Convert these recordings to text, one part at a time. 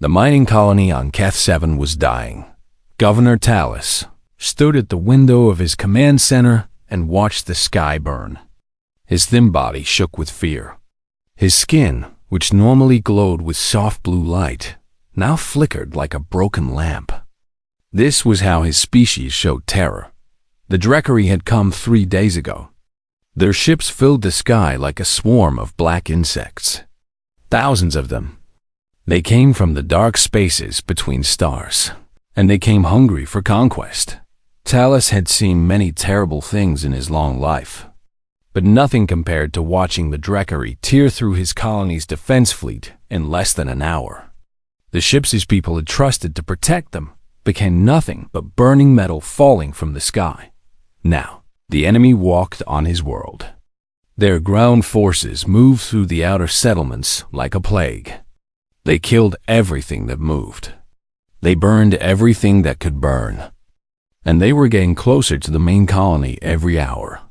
The mining colony on Keth 7 was dying. Governor Tallis stood at the window of his command center and watched the sky burn. His thin body shook with fear. His skin, which normally glowed with soft blue light, now flickered like a broken lamp. This was how his species showed terror. The Drekari had come 3 days ago. Their ships filled the sky like a swarm of black insects. Thousands of them. They came from the dark spaces between stars, and they came hungry for conquest. Tallis had seen many terrible things in his long life, but nothing compared to watching the Drekari tear through his colony's defense fleet in less than an hour. The ships his people had trusted to protect them became nothing but burning metal falling from the sky. Now, the enemy walked on his world. Their ground forces moved through the outer settlements like a plague. They killed everything that moved. They burned everything that could burn. And they were getting closer to the main colony every hour.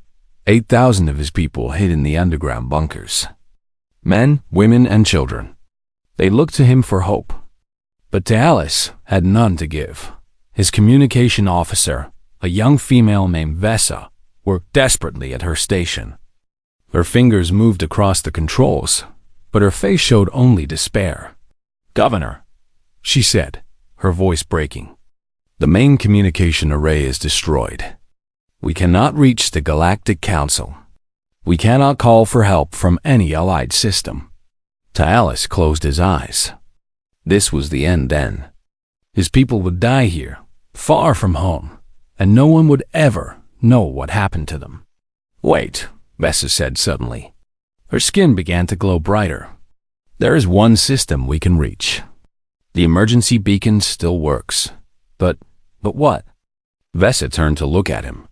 8,000 of his people hid in the underground bunkers. Men, women, and children. They looked to him for hope. But Tallis had none to give. His communication officer, a young female named Vesa, worked desperately at her station. Her fingers moved across the controls, but her face showed only despair. "Governor," she said, her voice breaking. "The main communication array is destroyed. We cannot reach the Galactic Council. We cannot call for help from any allied system." Tallis closed his eyes. This was the end then. His people would die here, far from home, and no one would ever know what happened to them. "Wait," Vesa said suddenly. Her skin began to glow brighter. "There is one system we can reach. The emergency beacon still works. But what?" Vesa turned to look at him.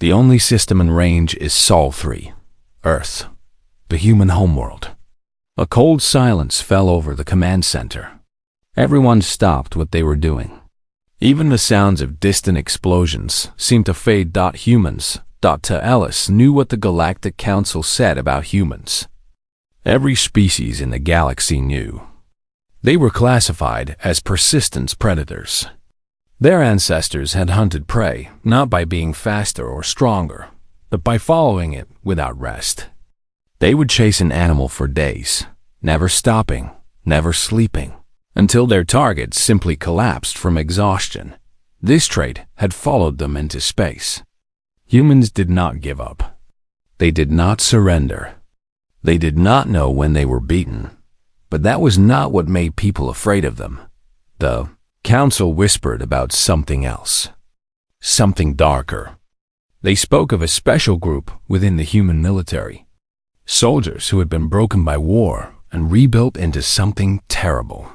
"The only system in range is Sol 3, Earth, the human homeworld." A cold silence fell over the command center. Everyone stopped what they were doing. Even the sounds of distant explosions seemed to fade. Humans. Tallis knew what the Galactic Council said about humans. Every species in the galaxy knew. They were classified as persistence predators. Their ancestors had hunted prey not by being faster or stronger, but by following it without rest. They would chase an animal for days, never stopping, never sleeping, until their target simply collapsed from exhaustion. This trait had followed them into space. Humans did not give up. They did not surrender. They did not know when they were beaten, but that was not what made people afraid of them. The council whispered about something else, something darker. They spoke of a special group within the human military, soldiers who had been broken by war and rebuilt into something terrible.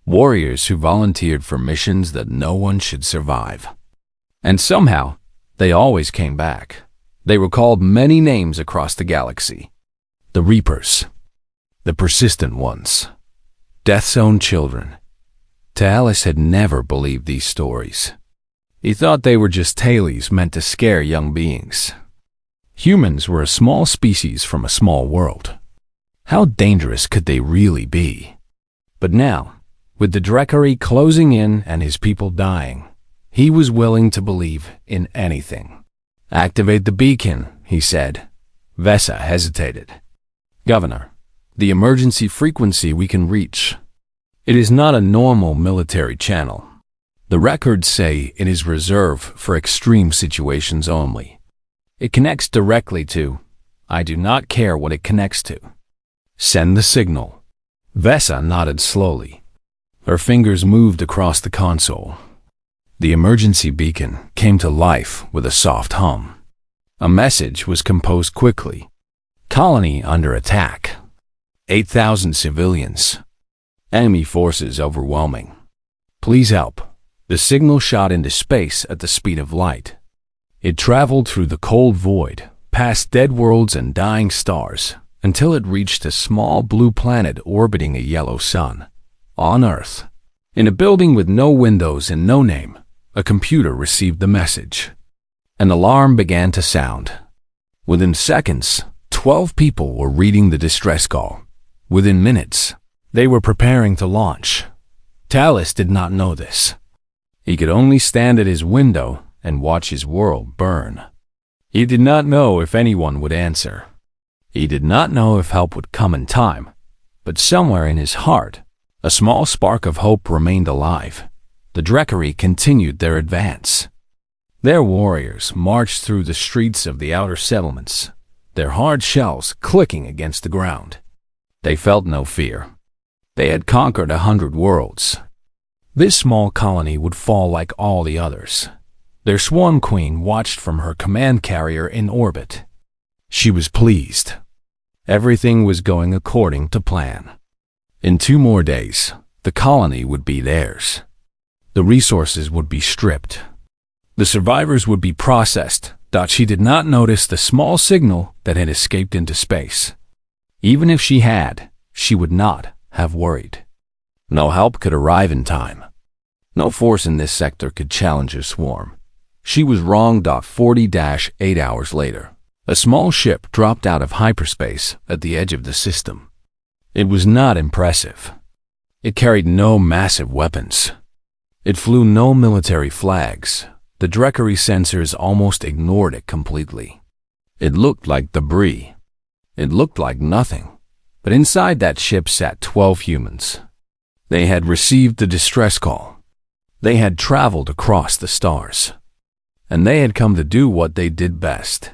Warriors who volunteered for missions that no one should survive. And somehow, they always came back. They were called many names across the galaxy. The Reapers. The persistent ones. Death's own children. Tallis had never believed these stories. He thought they were just tales meant to scare young beings. Humans were a small species from a small world. How dangerous could they really be? But now, with the Drekari closing in and his people dying, he was willing to believe in anything. "Activate the beacon," he said. Vesa hesitated. "Governor, the emergency frequency we can reach. It is not a normal military channel. The records say it is reserved for extreme situations only. It connects directly to... I do not care what it connects to. Send the signal." Vesa nodded slowly. Her fingers moved across the console. The emergency beacon came to life with a soft hum. A message was composed quickly. "Colony under attack. 8,000 civilians. Enemy forces overwhelming. Please help." The signal shot into space at the speed of light. It traveled through the cold void, past dead worlds and dying stars, until it reached a small blue planet orbiting a yellow sun. On Earth, in a building with no windows and no name, a computer received the message. An alarm began to sound. Within seconds, 12 people were reading the distress call. Within minutes, they were preparing to launch. Tallis did not know this. He could only stand at his window and watch his world burn. He did not know if anyone would answer. He did not know if help would come in time, but somewhere in his heart, a small spark of hope remained alive. The Drekari continued their advance. Their warriors marched through the streets of the outer settlements, their hard shells clicking against the ground. They felt no fear. They had conquered 100 worlds. This small colony would fall like all the others. Their swarm queen watched from her command carrier in orbit. She was pleased. Everything was going according to plan. In 2 more days, the colony would be theirs. The resources would be stripped. The survivors would be processed. She did not notice the small signal that had escaped into space. Even if she had, she would not have worried. No help could arrive in time. No force in this sector could challenge her swarm. She was wrong. 40-8 hours later, a small ship dropped out of hyperspace at the edge of the system. It was not impressive. It carried no massive weapons. It flew no military flags. The Drekari sensors almost ignored it completely. It looked like debris. It looked like nothing. But inside that ship sat 12 humans. They had received the distress call. They had traveled across the stars. And they had come to do what they did best.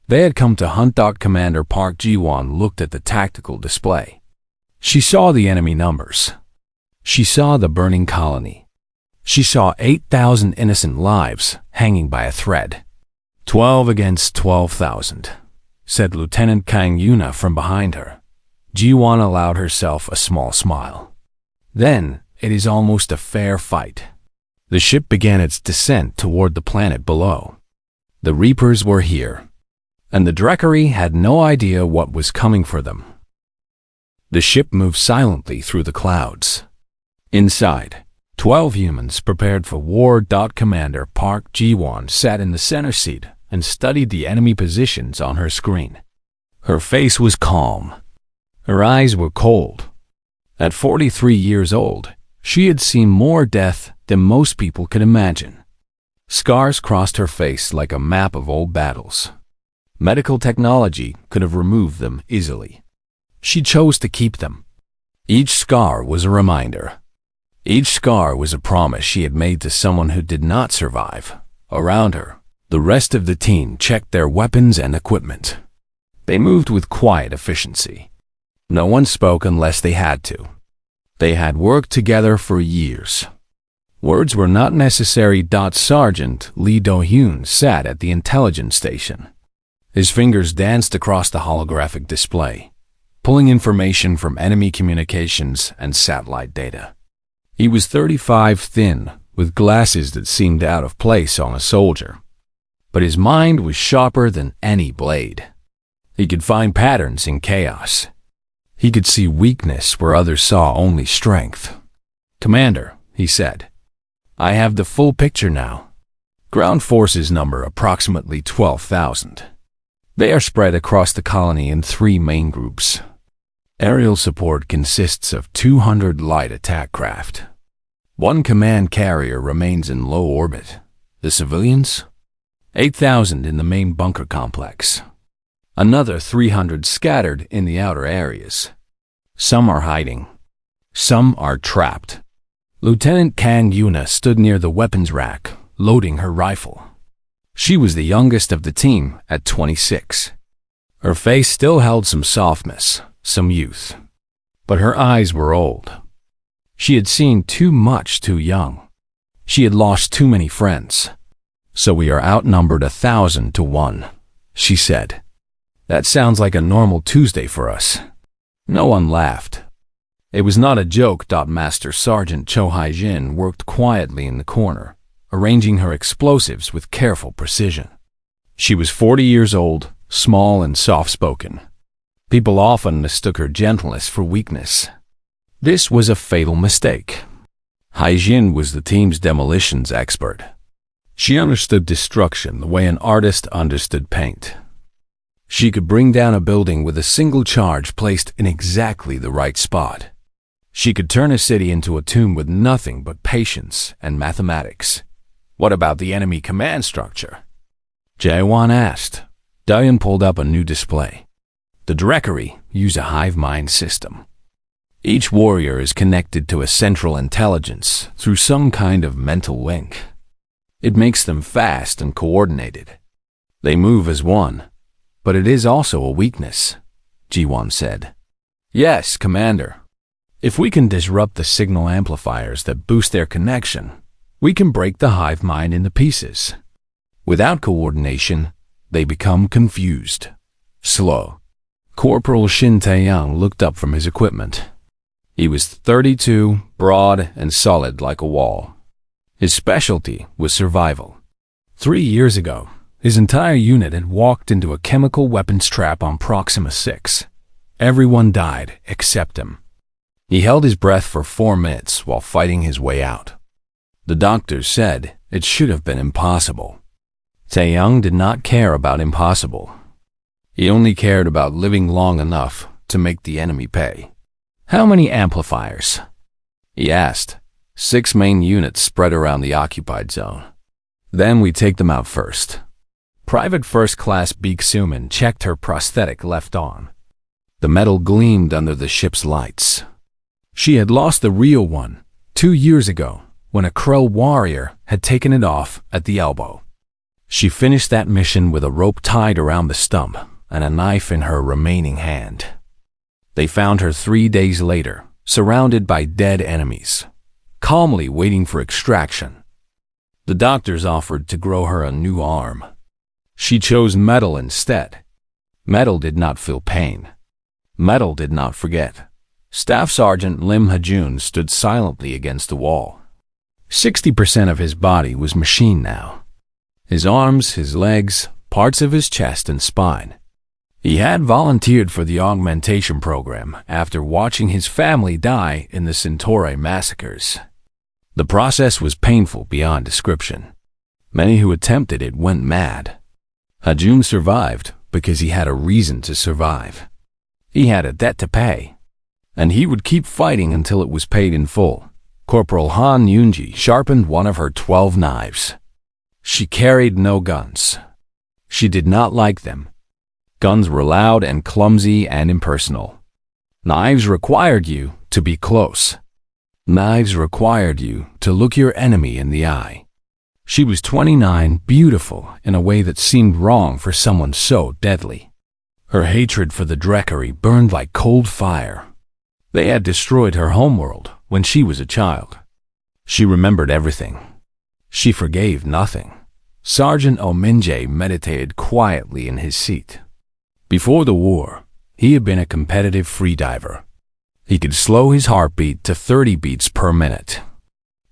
They had come to hunt. Commander Park Ji-won looked at the tactical display. She saw the enemy numbers. She saw the burning colony. She saw 8,000 innocent lives hanging by a thread. 12 against 12,000, said Lieutenant Kang Yuna from behind her. Ji-won allowed herself a small smile. Then, it is almost a fair fight. The ship began its descent toward the planet below. The Reapers were here, and the Drekari had no idea what was coming for them. The ship moved silently through the clouds. Inside, 12 humans prepared for war. Commander Park Ji-won sat in the center seat and studied the enemy positions on her screen. Her face was calm. Her eyes were cold. At 43 years old, she had seen more death than most people could imagine. Scars crossed her face like a map of old battles. Medical technology could have removed them easily. She chose to keep them. Each scar was a reminder. Each scar was a promise she had made to someone who did not survive. Around her, the rest of the team checked their weapons and equipment. They moved with quiet efficiency. No one spoke unless they had to. They had worked together for years. Words were not necessary. Sergeant Lee Do-hyun sat at the intelligence station. His fingers danced across the holographic display, pulling information from enemy communications and satellite data. He was 35, thin, with glasses that seemed out of place on a soldier. But his mind was sharper than any blade. He could find patterns in chaos. He could see weakness where others saw only strength. "Commander," he said, "I have the full picture now. Ground forces number approximately 12,000. They are spread across the colony in 3 main groups. Aerial support consists of 200 light attack craft. 1 command carrier remains in low orbit. The civilians? 8,000 in the main bunker complex. Another 300 scattered in the outer areas. Some are hiding. Some are trapped." Lieutenant Kang Yuna stood near the weapons rack, loading her rifle. She was the youngest of the team at 26. Her face still held some softness, some youth. But her eyes were old. She had seen too much too young. She had lost too many friends. "So we are outnumbered 1,000 to 1, she said. "That sounds like a normal Tuesday for us." No one laughed. It was not a joke. Master Sergeant Cho Hai-jin worked quietly in the corner, arranging her explosives with careful precision. She was 40 years old, small and soft-spoken. People often mistook her gentleness for weakness. This was a fatal mistake. Hai-jin was the team's demolitions expert. She understood destruction the way an artist understood paint. She could bring down a building with a single charge placed in exactly the right spot. She could turn a city into a tomb with nothing but patience and mathematics. What about the enemy command structure? Jae-won asked. Daeun pulled up a new display. The Directory use a hive mind system. Each warrior is connected to a central intelligence through some kind of mental link. It makes them fast and coordinated. They move as one, but it is also a weakness, Ji-won said. Yes, Commander. If we can disrupt the signal amplifiers that boost their connection, we can break the hive mind into pieces. Without coordination, they become confused, slow. Corporal Shin Tae-young looked up from his equipment. He was 32, broad and solid like a wall. His specialty was survival. 3 years ago, his entire unit had walked into a chemical weapons trap on Proxima 6. Everyone died except him. He held his breath for 4 minutes while fighting his way out. The doctors said it should have been impossible. Tae-young did not care about impossible. He only cared about living long enough to make the enemy pay. How many amplifiers? He asked. 6 main units spread around the occupied zone. Then we take them out first. Private First Class Beek Suman checked her prosthetic left arm. The metal gleamed under the ship's lights. She had lost the real one 2 years ago when a Krell warrior had taken it off at the elbow. She finished that mission with a rope tied around the stump and a knife in her remaining hand. They found her 3 days later, surrounded by dead enemies, calmly waiting for extraction. The doctors offered to grow her a new arm. She chose metal instead. Metal did not feel pain. Metal did not forget. Staff Sergeant Lim Ha-jun stood silently against the wall. 60% of his body was machine now. His arms, his legs, parts of his chest and spine. He had volunteered for the augmentation program after watching his family die in the Centauri massacres. The process was painful beyond description. Many who attempted it went mad. Ha-jun survived because he had a reason to survive. He had a debt to pay, and he would keep fighting until it was paid in full. Corporal Han Yoonji sharpened one of her 12 knives. She carried no guns. She did not like them. Guns were loud and clumsy and impersonal. Knives required you to be close. Knives required you to look your enemy in the eye. She was 29, beautiful in a way that seemed wrong for someone so deadly. Her hatred for the Directory burned like cold fire. They had destroyed her homeworld when she was a child. She remembered everything. She forgave nothing. Sergeant Oh-min-jae meditated quietly in his seat. Before the war, he had been a competitive freediver. He could slow his heartbeat to 30 beats per minute.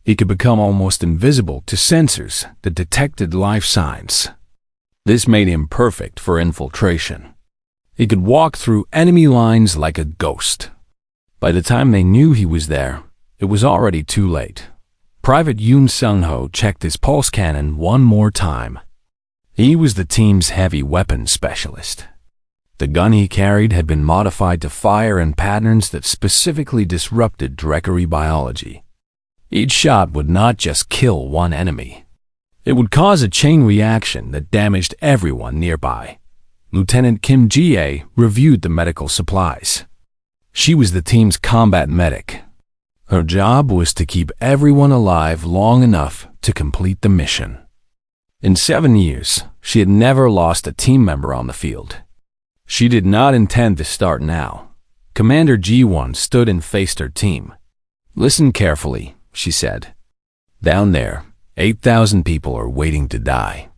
He could become almost invisible to sensors that detected life signs. This made him perfect for infiltration. He could walk through enemy lines like a ghost. By the time they knew he was there, it was already too late. Private Yoon Sung-ho checked his pulse cannon one more time. He was the team's heavy weapons specialist. The gun he carried had been modified to fire in patterns that specifically disrupted Directory biology. Each shot would not just kill one enemy. It would cause a chain reaction that damaged everyone nearby. Lieutenant Kim Ji-ae reviewed the medical supplies. She was the team's combat medic. Her job was to keep everyone alive long enough to complete the mission. In 7 years, she had never lost a team member on the field. She did not intend to start now. Commander Ji-won stood and faced her team. "Listen carefully," she said. "Down there, 8,000 people are waiting to die."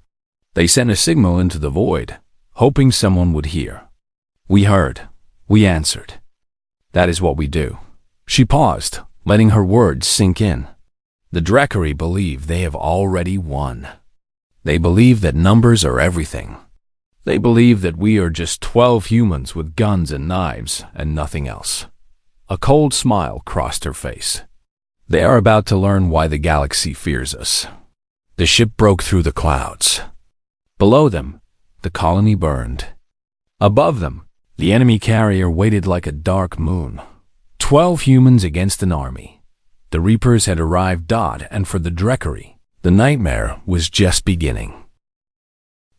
They sent a signal into the void, hoping someone would hear. We heard. We answered. That is what we do. She paused, letting her words sink in. The Directory believe they have already won. They believe that numbers are everything. They believe that we are just 12 humans with guns and knives and nothing else. A cold smile crossed her face. They are about to learn why the galaxy fears us. The ship broke through the clouds. Below them, the colony burned. Above them, the enemy carrier waited like a dark moon. 12 humans against an army. The Reapers had arrived, and for the Dreckery, the nightmare was just beginning.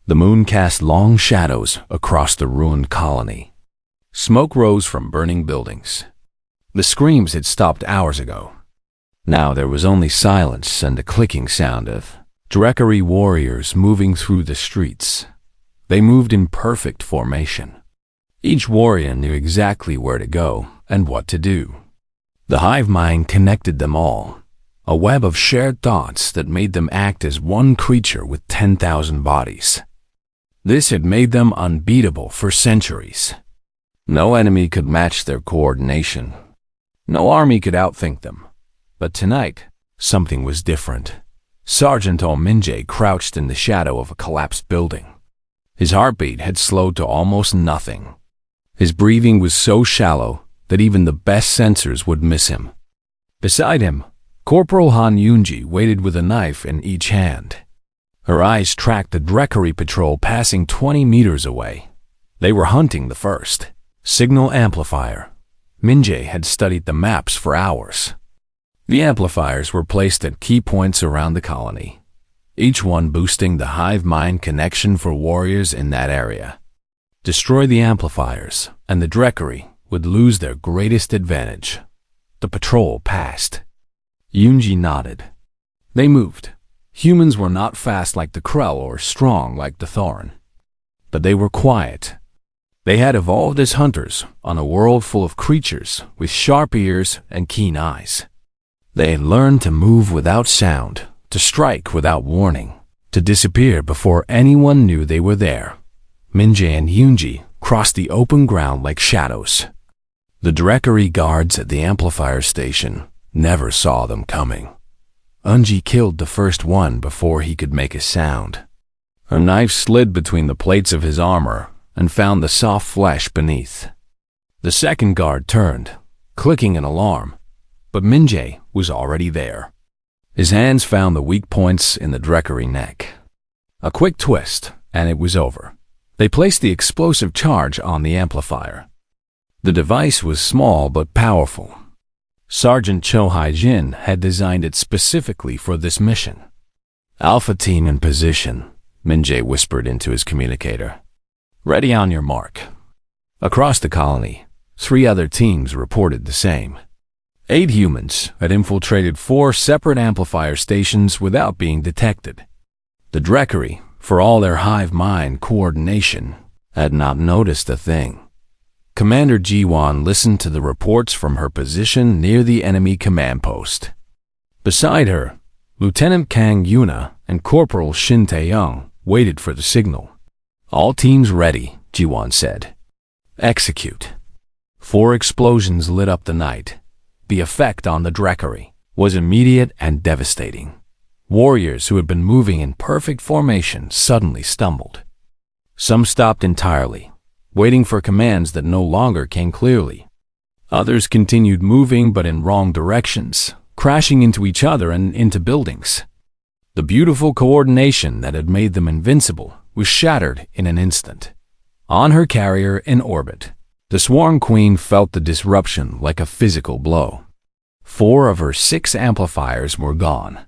The moon cast long shadows across the ruined colony. Smoke rose from burning buildings. The screams had stopped hours ago. Now there was only silence and the clicking sound of Dreckery warriors moving through the streets. They moved in perfect formation. Each warrior knew exactly where to go and what to do. The hive mind connected them all, a web of shared thoughts that made them act as one creature with 10,000 bodies. This had made them unbeatable for centuries. No enemy could match their coordination. No army could outthink them. But tonight, something was different. Sergeant Minje crouched in the shadow of a collapsed building. His heartbeat had slowed to almost nothing. His breathing was so shallow that even the best sensors would miss him. Beside him, Corporal Han Yunji waited with a knife in each hand. Her eyes tracked the Dreckery patrol passing 20 meters away. They were hunting the first signal amplifier. Minje had studied the maps for hours. The amplifiers were placed at key points around the colony, each one boosting the hive mind connection for warriors in that area. Destroy the amplifiers, and the Dreckery would lose their greatest advantage. The patrol passed. Yunji nodded. They moved. Humans were not fast like the Krell or strong like the Thorin. But they were quiet. They had evolved as hunters on a world full of creatures with sharp ears and keen eyes. They had learned to move without sound, to strike without warning, to disappear before anyone knew they were there. Minje and Yunji crossed the open ground like shadows. The Dreckery guards at the amplifier station never saw them coming. Unji killed the first one before he could make a sound. Her knife slid between the plates of his armor and found the soft flesh beneath. The second guard turned, clicking an alarm, but Minje was already there. His hands found the weak points in the Dreckery neck. A quick twist, and it was over. They placed the explosive charge on the amplifier. The device was small but powerful. Sergeant Cho Hai-jin had designed it specifically for this mission. Alpha team in position, Minje whispered into his communicator. Ready on your mark. Across the colony, 3 other teams reported the same. 8 humans had infiltrated 4 separate amplifier stations without being detected. The Dreckery, for all their hive mind coordination, had not noticed a thing. Commander Ji-won listened to the reports from her position near the enemy command post. Beside her, Lieutenant Kang Yuna and Corporal Shin Tae-young waited for the signal. All teams ready, Ji-won said. Execute. 4 explosions lit up the night. The effect on the Dreckery was immediate and devastating. Warriors who had been moving in perfect formation suddenly stumbled. Some stopped entirely, waiting for commands that no longer came clearly. Others continued moving but in wrong directions, crashing into each other and into buildings. The beautiful coordination that had made them invincible was shattered in an instant. On her carrier in orbit, the Swarm Queen felt the disruption like a physical blow. 4 of her 6 amplifiers were gone.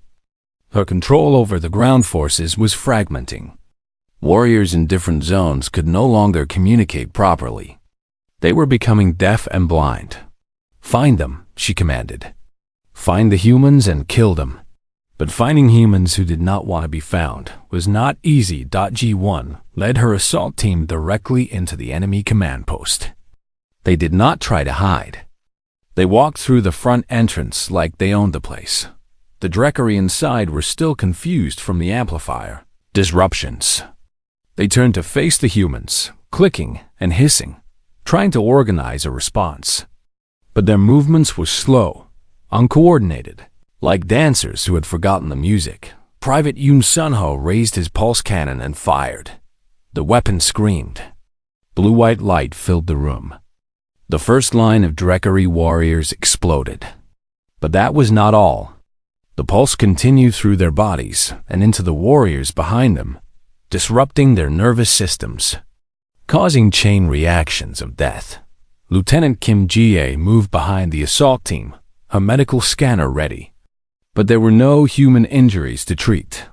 Her control over the ground forces was fragmenting. Warriors in different zones could no longer communicate properly. They were becoming deaf and blind. Find them, she commanded. Find the humans and kill them. But finding humans who did not want to be found was not easy. G1 led her assault team directly into the enemy command post. They did not try to hide. They walked through the front entrance like they owned the place. The Dreckery inside were still confused from the amplifier disruptions. They turned to face the humans, clicking and hissing, trying to organize a response. But their movements were slow, uncoordinated, like dancers who had forgotten the music. Private Yoon Sun-ho raised his pulse cannon and fired. The weapon screamed. Blue-white light filled the room. The first line of Dreckery warriors exploded. But that was not all. The pulse continued through their bodies and into the warriors behind them, disrupting their nervous systems, causing chain reactions of death. Lieutenant Kim Ji-ae moved behind the assault team, her medical scanner ready. But there were no human injuries to treat.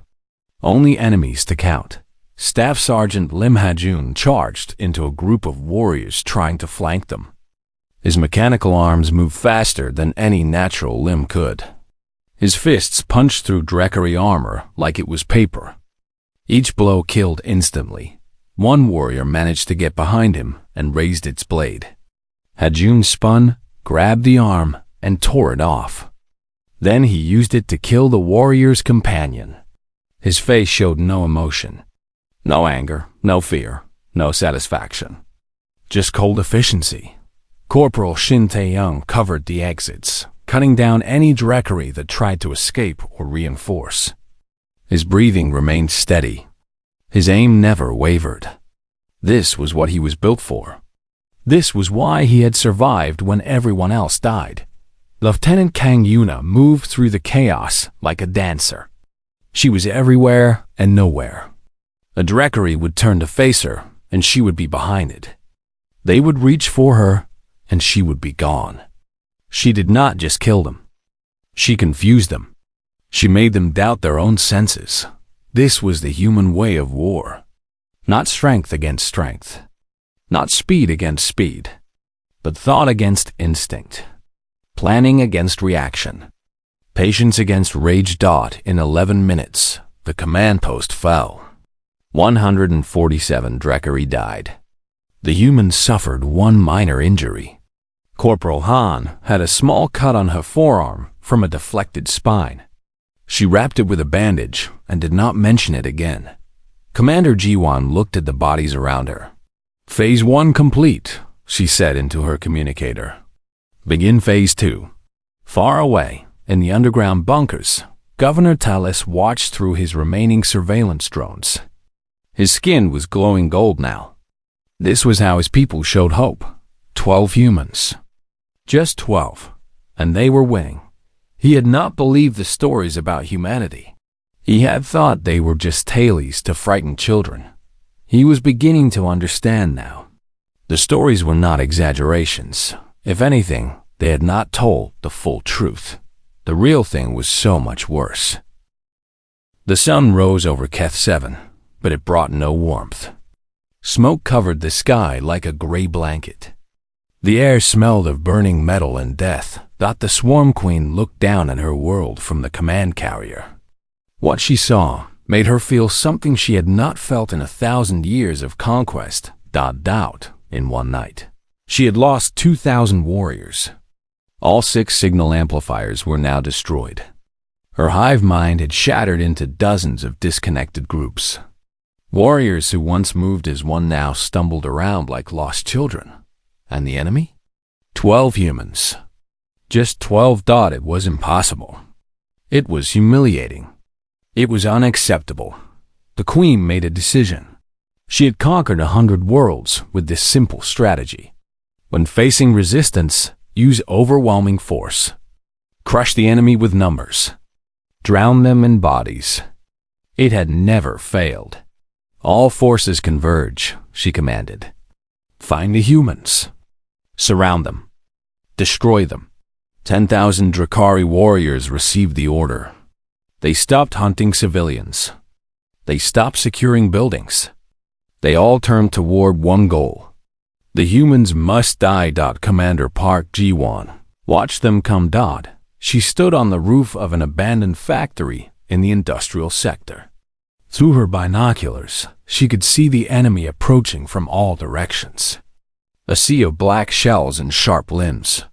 Only enemies to count. Staff Sergeant Lim Ha-jun charged into a group of warriors trying to flank them. His mechanical arms moved faster than any natural limb could. His fists punched through Dreckery armor like it was paper. Each blow killed instantly. One warrior managed to get behind him and raised its blade. Ha-jun spun, grabbed the arm, and tore it off. Then he used it to kill the warrior's companion. His face showed no emotion. No anger, no fear, no satisfaction. Just cold efficiency. Corporal Shin Tae-young covered the exits, cutting down any Dreckery that tried to escape or reinforce. His breathing remained steady. His aim never wavered. This was what he was built for. This was why he had survived when everyone else died. Lieutenant Kang Yuna moved through the chaos like a dancer. She was everywhere and nowhere. A Dreckery would turn to face her, and she would be behind it. They would reach for her, and she would be gone. She did not just kill them. She confused them. She made them doubt their own senses. This was the human way of war. Not strength against strength. Not speed against speed. But thought against instinct. Planning against reaction. Patience against rage. In 11 minutes, the command post fell. 147 Dreckery died. The humans suffered one minor injury. Corporal Han had a small cut on her forearm from a deflected spine. She wrapped it with a bandage and did not mention it again. Commander Ji-won looked at the bodies around her. Phase 1 complete, she said into her communicator. Begin Phase 2. Far away, in the underground bunkers, Governor Tallis watched through his remaining surveillance drones. His skin was glowing gold now. This was how his people showed hope. 12 humans. Just 12. And they were winning. He had not believed the stories about humanity. He had thought they were just tales to frighten children. He was beginning to understand now. The stories were not exaggerations. If anything, they had not told the full truth. The real thing was so much worse. The sun rose over Keth 7, but it brought no warmth. Smoke covered the sky like a gray blanket. The air smelled of burning metal and death. The Swarm Queen looked down at her world from the command carrier. What she saw made her feel something she had not felt in 1,000 years of conquest. In one night. She had lost 2,000 warriors. All 6 signal amplifiers were now destroyed. Her hive mind had shattered into dozens of disconnected groups. Warriors who once moved as one now stumbled around like lost children. And the enemy? 12 humans. Just 12. It was impossible. It was humiliating. It was unacceptable. The Queen made a decision. She had conquered 100 worlds with this simple strategy. When facing resistance, use overwhelming force. Crush the enemy with numbers. Drown them in bodies. It had never failed. All forces converge, she commanded. Find the humans. Surround them. Destroy them. 10,000 Drakari warriors received the order. They stopped hunting civilians. They stopped securing buildings. They all turned toward one goal. The humans must die. Commander Park Ji-won watched them come. She stood on the roof of an abandoned factory in the industrial sector. Through her binoculars, she could see the enemy approaching from all directions. A sea of black shells and sharp limbs.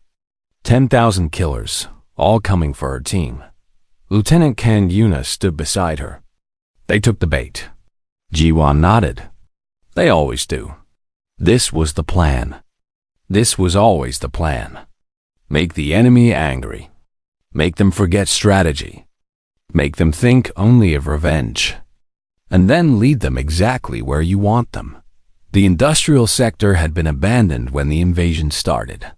10,000 killers, all coming for her team. Lieutenant Kang Yuna stood beside her. They took the bait. Ji-won nodded. They always do. This was the plan. This was always the plan. Make the enemy angry. Make them forget strategy. Make them think only of revenge. And then lead them exactly where you want them. The industrial sector had been abandoned when the invasion started.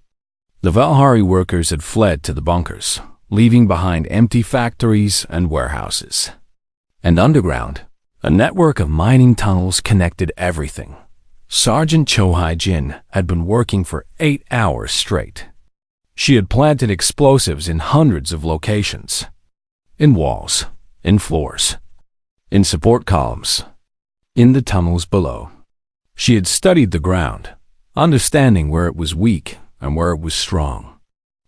The Valhari workers had fled to the bunkers, leaving behind empty factories and warehouses. And underground, a network of mining tunnels connected everything. Sergeant Cho Hai-jin had been working for 8 hours straight. She had planted explosives in hundreds of locations. In walls, in floors, in support columns, in the tunnels below. She had studied the ground, understanding where it was weak and where it was strong.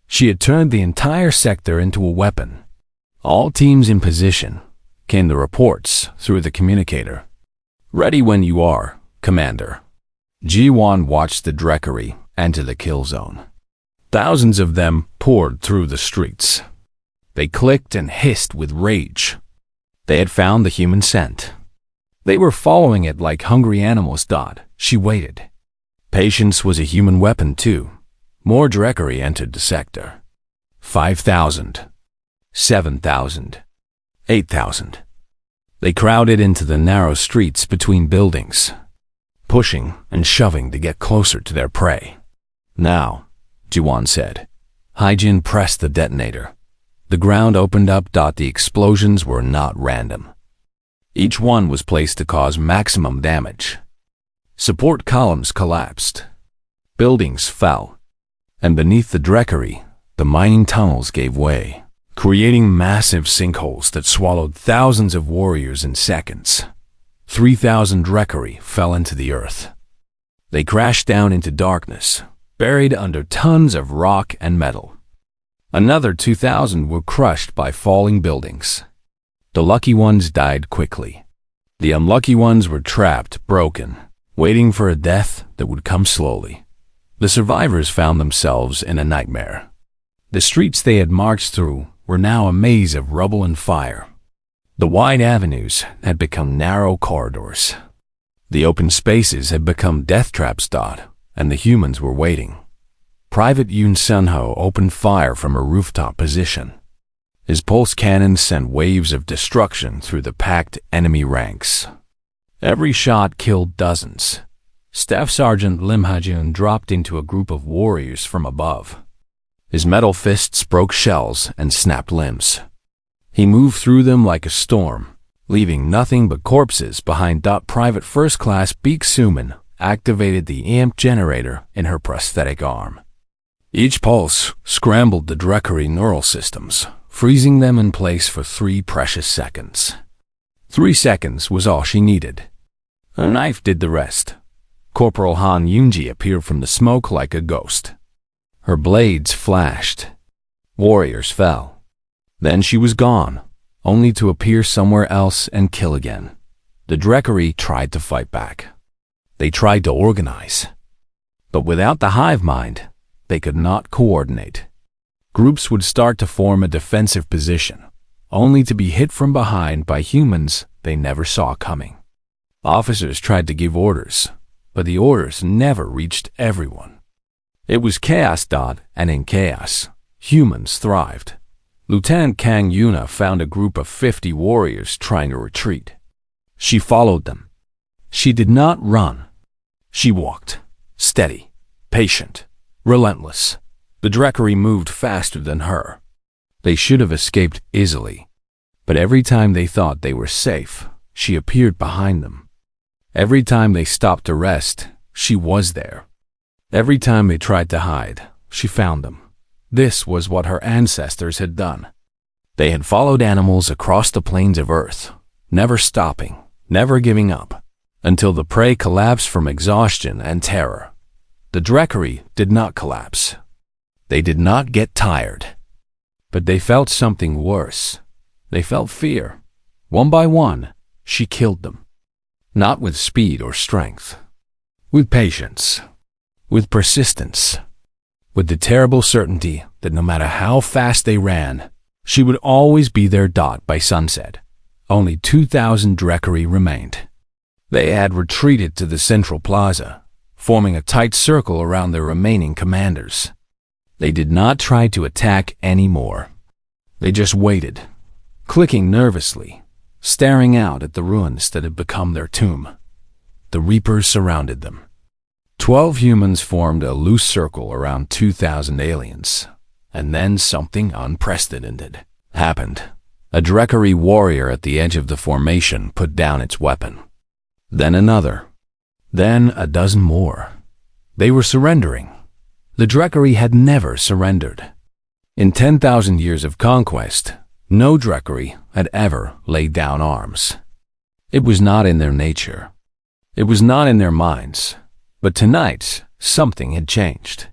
She had turned the entire sector into a weapon. All teams in position, came the reports through the communicator. Ready when you are, Commander. Ji-won watched the Dreckery enter the kill zone. Thousands of them poured through the streets. They clicked and hissed with rage. They had found the human scent. They were following it like hungry animals. She waited. Patience was a human weapon too. More Dreckery entered the sector. 5,000. 7,000. 8,000. They crowded into the narrow streets between buildings, pushing and shoving to get closer to their prey. Now, Ji-won said. Hai-jin pressed the detonator. The ground opened up. The explosions were not random. Each one was placed to cause maximum damage. Support columns collapsed. Buildings fell. And beneath the Dreckery, the mining tunnels gave way, creating massive sinkholes that swallowed thousands of warriors in seconds. 3,000 Dreckery fell into the earth. They crashed down into darkness, buried under tons of rock and metal. Another 2,000 were crushed by falling buildings. The lucky ones died quickly. The unlucky ones were trapped, broken, waiting for a death that would come slowly. The survivors found themselves in a nightmare. The streets they had marched through were now a maze of rubble and fire. The wide avenues had become narrow corridors. The open spaces had become death traps. And the humans were waiting. Private Yoon Sun-ho opened fire from a rooftop position. His pulse cannon sent waves of destruction through the packed enemy ranks. Every shot killed dozens. Staff Sergeant Lim Ha-jun dropped into a group of warriors from above. His metal fists broke shells and snapped limbs. He moved through them like a storm, leaving nothing but corpses behind. Private First Class Baek Suman activated the EMP generator in her prosthetic arm. Each pulse scrambled the Dreckery neural systems, freezing them in place for 3 precious seconds. 3 seconds was all she needed. A knife did the rest. Corporal Han Yoonji appeared from the smoke like a ghost. Her blades flashed. Warriors fell. Then she was gone, only to appear somewhere else and kill again. The Dreckery tried to fight back. They tried to organize. But without the hive mind, they could not coordinate. Groups would start to form a defensive position, only to be hit from behind by humans they never saw coming. Officers tried to give orders, but the orders never reached everyone. It was chaos. And in chaos, humans thrived. Lieutenant Kang Yuna found a group of 50 warriors trying to retreat. She followed them. She did not run. She walked, steady, patient, relentless. The Dreckery moved faster than her. They should have escaped easily. But every time they thought they were safe, she appeared behind them. Every time they stopped to rest, she was there. Every time they tried to hide, she found them. This was what her ancestors had done. They had followed animals across the plains of Earth, never stopping, never giving up, until the prey collapsed from exhaustion and terror. The Dreckery did not collapse. They did not get tired. But they felt something worse. They felt fear. One by one, she killed them. Not with speed or strength. With patience. With persistence. With the terrible certainty that no matter how fast they ran, she would always be there. By sunset, only 2,000 Dreckery remained. They had retreated to the central plaza, forming a tight circle around their remaining commanders. They did not try to attack anymore. They just waited, clicking nervously, staring out at the ruins that had become their tomb. The Reapers surrounded them. 12 humans formed a loose circle around 2,000 aliens, and then something unprecedented happened. A Dreckery warrior at the edge of the formation put down its weapon. Then another. Then a dozen more. They were surrendering. The Dreckery had never surrendered. In 10,000 years of conquest, no Dreckery had ever laid down arms. It was not in their nature. It was not in their minds. But tonight, something had changed.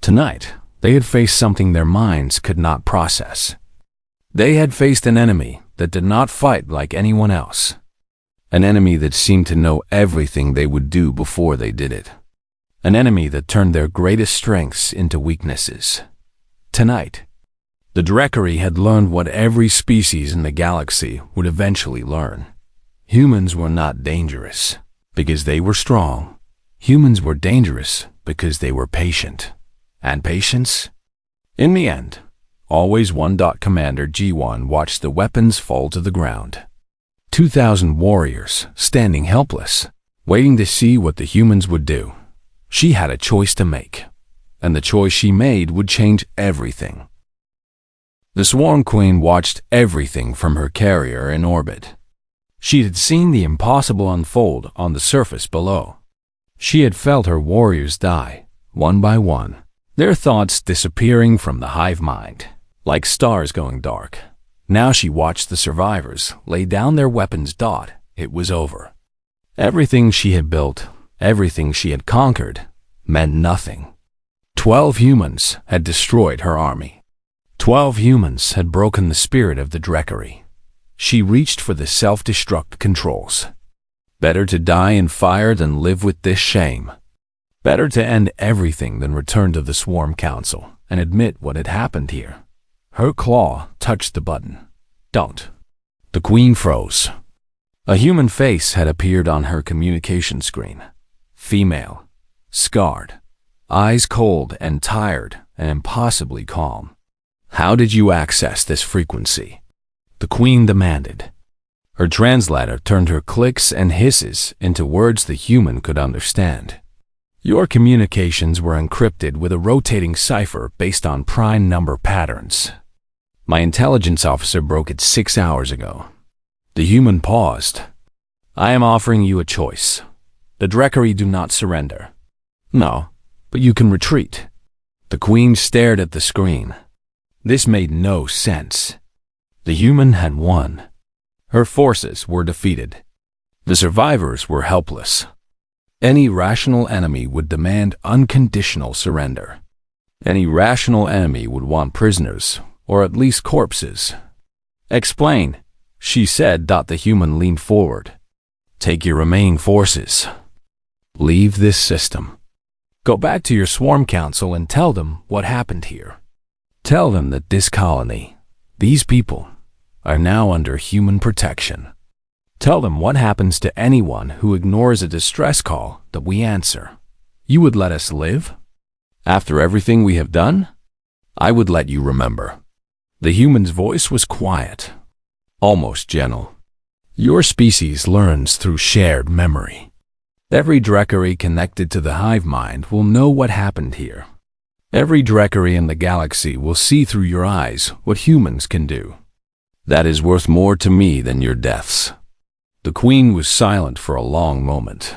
Tonight, they had faced something their minds could not process. They had faced an enemy that did not fight like anyone else. An enemy that seemed to know everything they would do before they did it. An enemy that turned their greatest strengths into weaknesses. Tonight, the Dreckery had learned what every species in the galaxy would eventually learn. Humans were not dangerous because they were strong. Humans were dangerous because they were patient. And patience? In the end, always one. Commander G1 watched the weapons fall to the ground. 2,000 warriors standing helpless, waiting to see what the humans would do. She had a choice to make, and the choice she made would change everything. The Swarm Queen watched everything from her carrier in orbit. She had seen the impossible unfold on the surface below. She had felt her warriors die, one by one, their thoughts disappearing from the hive mind, like stars going dark. Now she watched the survivors lay down their weapons. It was over. Everything she had built, everything she had conquered, meant nothing. 12 humans had destroyed her army. 12 humans had broken the spirit of the Dreckery. She reached for the self-destruct controls. Better to die in fire than live with this shame. Better to end everything than return to the Swarm Council and admit what had happened here. Her claw touched the button. Don't. The Queen froze. A human face had appeared on her communication screen. Female. Scarred. Eyes cold and tired and impossibly calm. How did you access this frequency? The Queen demanded. Her translator turned her clicks and hisses into words the human could understand. Your communications were encrypted with a rotating cipher based on prime number patterns. My intelligence officer broke it 6 hours ago. The human paused. I am offering you a choice. The Dreckery do not surrender. No, but you can retreat. The Queen stared at the screen. This made no sense. The human had won. Her forces were defeated. The survivors were helpless. Any rational enemy would demand unconditional surrender. Any rational enemy would want prisoners, or at least corpses. Explain, she said. The human leaned forward. Take your remaining forces. Leave this system. Go back to your Swarm Council and tell them what happened here. Tell them that this colony, these people, are now under human protection. Tell them what happens to anyone who ignores a distress call that we answer. You would let us live? After everything we have done? I would let you remember. The human's voice was quiet, almost gentle. Your species learns through shared memory. Every Dreckery connected to the hive mind will know what happened here. Every Dreckery in the galaxy will see through your eyes what humans can do. That is worth more to me than your deaths. The Queen was silent for a long moment.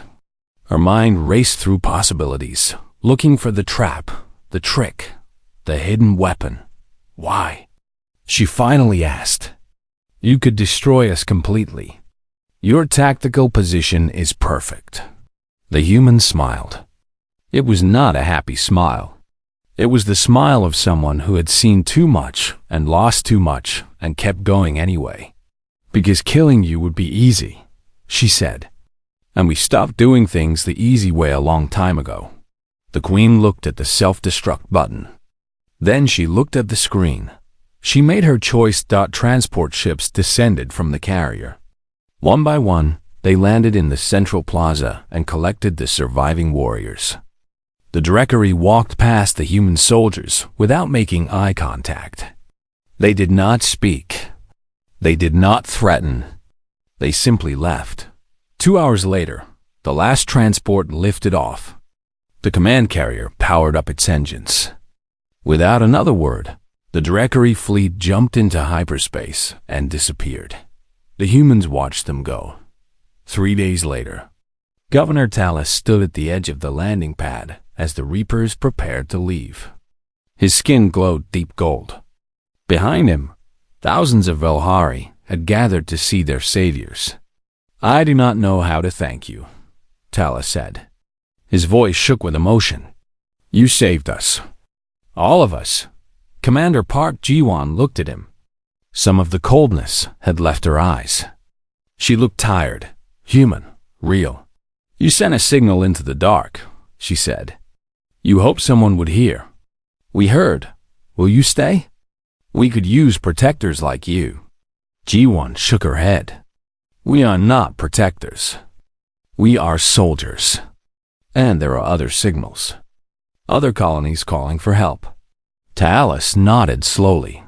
Her mind raced through possibilities, looking for the trap, the trick, the hidden weapon. Why? She finally asked. You could destroy us completely. Your tactical position is perfect. The human smiled. It was not a happy smile. It was the smile of someone who had seen too much and lost too much and kept going anyway. Because killing you would be easy, she said. And we stopped doing things the easy way a long time ago. The Queen looked at the self-destruct button. Then she looked at the screen. She made her choice. Transport ships descended from the carrier. One by one, they landed in the central plaza and collected the surviving warriors. The Dreckery walked past the human soldiers without making eye contact. They did not speak. They did not threaten. They simply left. 2 hours later, the last transport lifted off. The command carrier powered up its engines. Without another word, the Dreckery fleet jumped into hyperspace and disappeared. The humans watched them go. 3 days later, Governor Tallis stood at the edge of the landing pad as the Reapers prepared to leave. His skin glowed deep gold. Behind him, thousands of Velhari had gathered to see their saviors. "I do not know how to thank you," Tallis said. His voice shook with emotion. "You saved us. All of us." Commander Park Ji-won looked at him. Some of the coldness had left her eyes. She looked tired, human, real. "You sent a signal into the dark," she said. "You hoped someone would hear. We heard. Will you stay? We could use protectors like you." Ji-won shook her head. "We are not protectors. We are soldiers. And there are other signals. Other colonies calling for help." Tallis nodded slowly.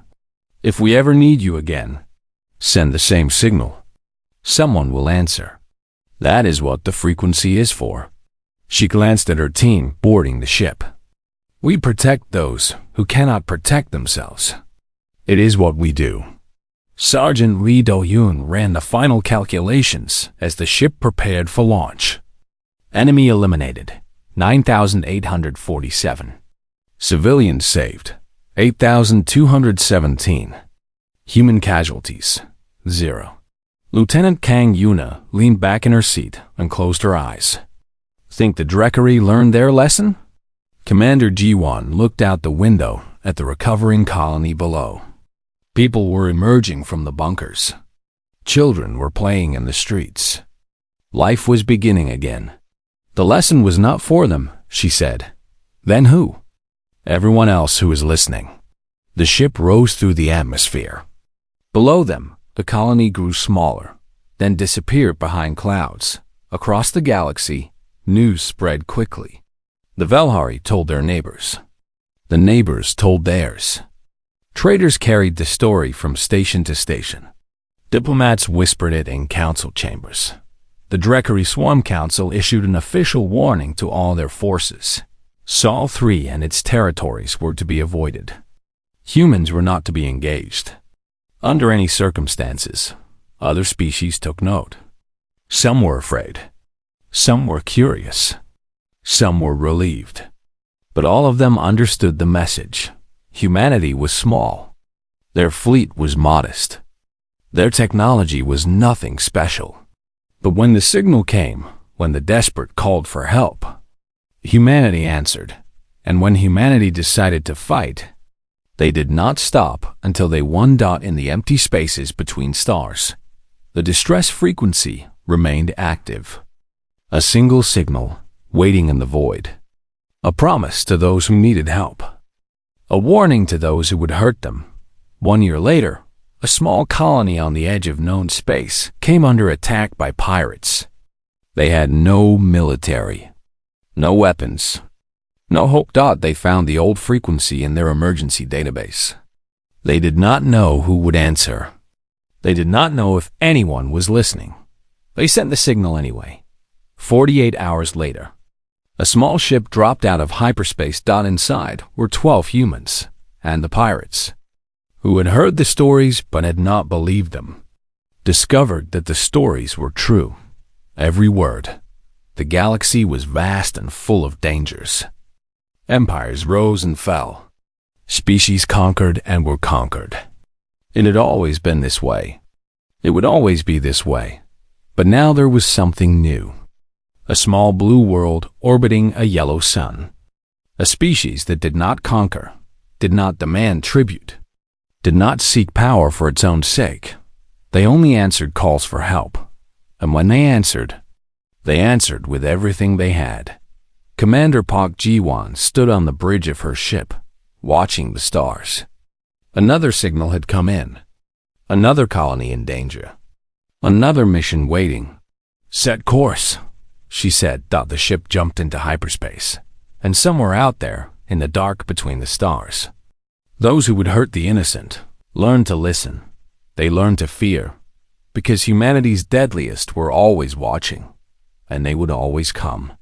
"If we ever need you again, send the same signal. Someone will answer. That is what the frequency is for." She glanced at her team boarding the ship. "We protect those who cannot protect themselves. It is what we do." Sergeant Lee Do-yoon ran the final calculations as the ship prepared for launch. Enemy eliminated, 9,847. Civilians saved, 8,217. Human casualties, 0. Lieutenant Kang Yuna leaned back in her seat and closed her eyes. "Think the Drekari learned their lesson?" Commander Ji-won looked out the window at the recovering colony below. People were emerging from the bunkers. Children were playing in the streets. Life was beginning again. "The lesson was not for them," she said. "Then who?" "Everyone else who is listening." The ship rose through the atmosphere. Below them, the colony grew smaller, then disappeared behind clouds. Across the galaxy, news spread quickly. The Velhari told their neighbors. The neighbors told theirs. Traders carried the story from station to station. Diplomats whispered it in council chambers. The Drekari Swarm Council issued an official warning to all their forces. Sol 3 and its territories were to be avoided. Humans were not to be engaged. Under any circumstances, other species took note. Some were afraid. Some were curious. Some were relieved. But all of them understood the message. Humanity was small. Their fleet was modest. Their technology was nothing special. But when the signal came, when the desperate called for help, humanity answered. And when humanity decided to fight, they did not stop until they one dot in the empty spaces between stars. The distress frequency remained active. A single signal, waiting in the void. A promise to those who needed help. A warning to those who would hurt them. 1 year later, a small colony on the edge of known space came under attack by pirates. They had no military, no weapons, no hope. They found the old frequency in their emergency database. They did not know who would answer. They did not know if anyone was listening. They sent the signal anyway. 48 hours later, a small ship dropped out of hyperspace. Inside were 12 humans and the pirates, who had heard the stories but had not believed them, discovered that the stories were true. Every word. The galaxy was vast and full of dangers. Empires rose and fell. Species conquered and were conquered. It had always been this way. It would always be this way. But now there was something new. A small blue world orbiting a yellow sun. A species that did not conquer, did not demand tribute, did not seek power for its own sake. They only answered calls for help. And when they answered with everything they had. Commander Park Ji-won stood on the bridge of her ship, watching the stars. Another signal had come in. Another colony in danger. Another mission waiting. "Set course," she said. The ship jumped into hyperspace. And somewhere out there, in the dark between the stars, those who would hurt the innocent learned to listen. They learned to fear, because humanity's deadliest were always watching, and they would always come.